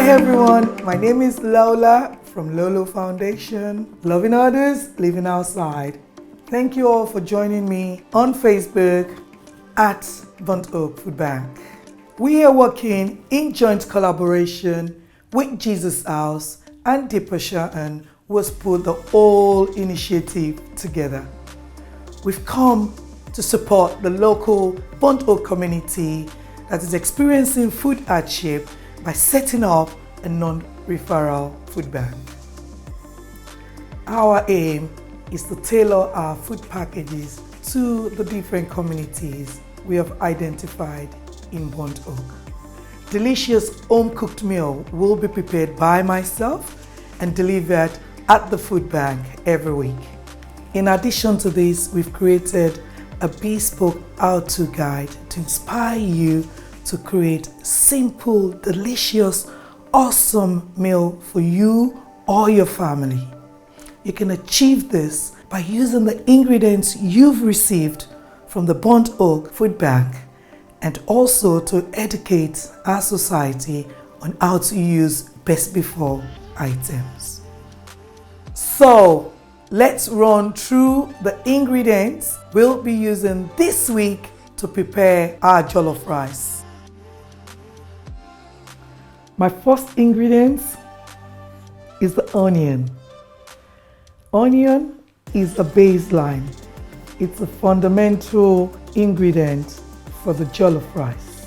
Hi everyone, my name is Lola from Lola Foundation, loving others, living outside. Thank you all for joining me on Facebook at burntoakfoodbank. We are working in joint collaboration with Jesus House and Deeper Sharon, who has put the whole initiative together. We've come to support the local Burnt Oak community that is experiencing food hardship by setting up a non-referral food bank. Our aim is to tailor our food packages to the different communities we have identified in Burnt Oak. Delicious home-cooked meal will be prepared by myself and delivered at the food bank every week. In addition to this, we've created a bespoke how-to guide to inspire you to create simple, delicious, awesome meal for you or your family. You can achieve this by using the ingredients you've received from the Burnt Oak Food Bank and also to educate our society on how to use best before items. So let's run through the ingredients we'll be using this week to prepare our jollof rice. My first ingredient is the onion. Onion is a baseline. It's a fundamental ingredient for the jollof rice.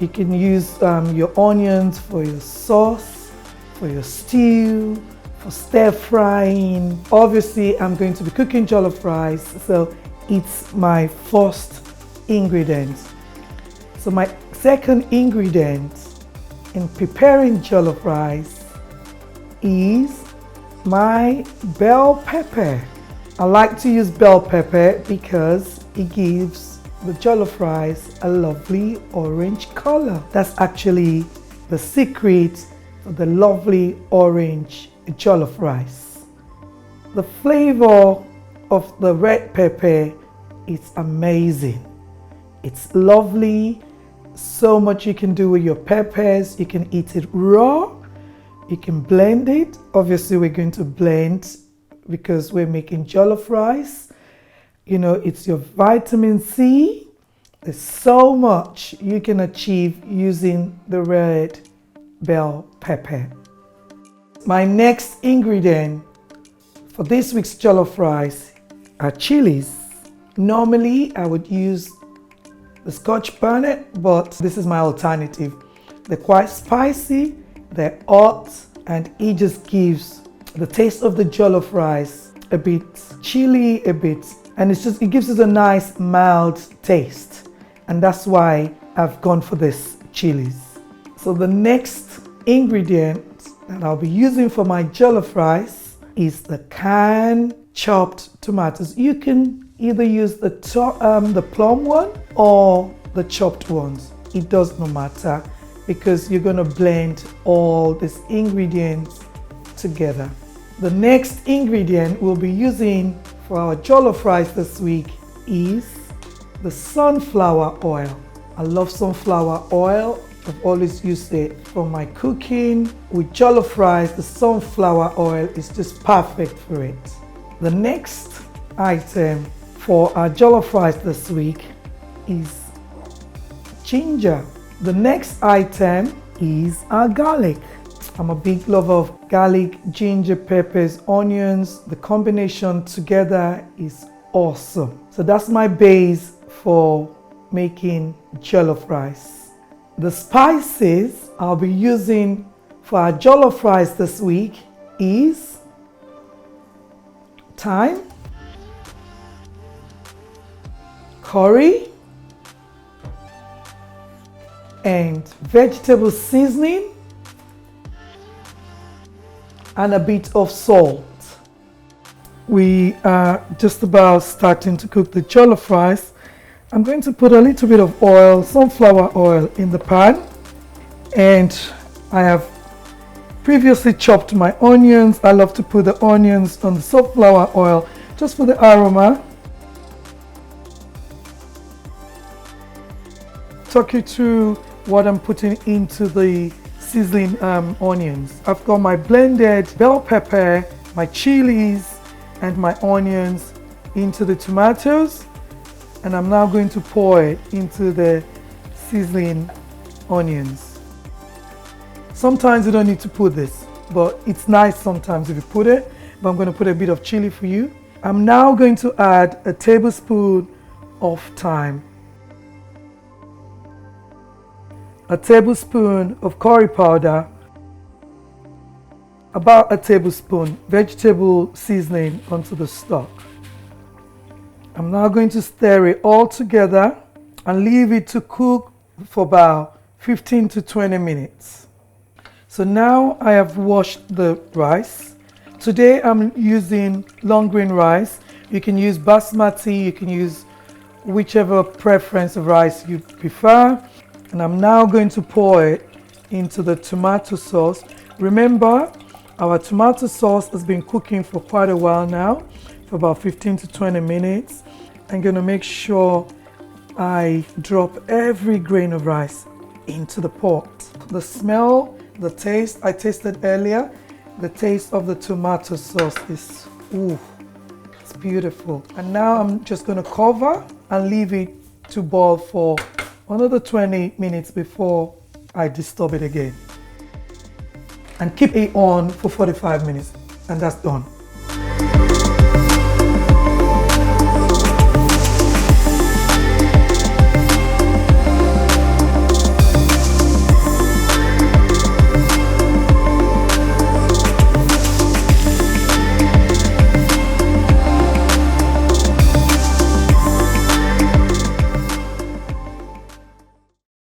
You can use your onions for your sauce, for your stew, for stir frying. Obviously, I'm going to be cooking jollof rice, so it's my first ingredient. So my second ingredient in preparing jollof rice is my bell pepper. I like to use bell pepper because it gives the jollof rice a lovely orange color. That's actually the secret for the lovely orange jollof rice. The flavor of the red pepper is amazing. It's lovely. So much you can do with your peppers. You can eat it raw. You can blend it. Obviously, we're going to blend because we're making jollof rice. You know, it's your vitamin C. There's so much you can achieve using the red bell pepper. My next ingredient for this week's jollof rice are chilies. Normally, I would use the Scotch bonnet, but this is my alternative. They're quite spicy, they're hot, and it just gives the taste of the jollof rice a bit chili, and it gives it a nice mild taste. And that's why I've gone for this chilies. So the next ingredient that I'll be using for my jollof rice is the canned chopped tomatoes. You can either use the plum one or the chopped ones. It does not matter because you're going to blend all these ingredients together. The next ingredient we'll be using for our jollof rice this week is the sunflower oil. I love sunflower oil. I've always used it for my cooking. With jollof rice, the sunflower oil is just perfect for it. The next item for our jollof rice this week is ginger. The next item is our garlic. I'm a big lover of garlic, ginger, peppers, onions. The combination together is awesome. So that's my base for making jollof rice. The spices I'll be using for our jollof rice this week is thyme, curry, and vegetable seasoning, and a bit of salt. We are just about starting to cook the jollof rice. I'm going to put a little bit of oil, sunflower oil, in the pan, and I have previously chopped my onions. I love to put the onions on the sunflower oil just for the aroma. Talk you through what I'm putting into the sizzling onions. I've got my blended bell pepper, my chilies, and my onions into the tomatoes, and I'm now going to pour it into the sizzling onions. Sometimes you don't need to put this, but it's nice sometimes if you put it, but I'm going to put a bit of chili for you. I'm now going to add a tablespoon of thyme, a tablespoon of curry powder, about a tablespoon vegetable seasoning onto the stock. I'm now going to stir it all together and leave it to cook for about 15 to 20 minutes. So now I have washed the rice. Today I'm using long grain rice. You can use basmati, you can use whichever preference of rice you prefer. And I'm now going to pour it into the tomato sauce. Remember, our tomato sauce has been cooking for quite a while now, for about 15 to 20 minutes. I'm going to make sure I drop every grain of rice into the pot. The smell, the taste, I tasted earlier, the taste of the tomato sauce is, ooh, it's beautiful. And now I'm just going to cover and leave it to boil for another 20 minutes before I disturb it again. And keep it on for 45 minutes, and that's done.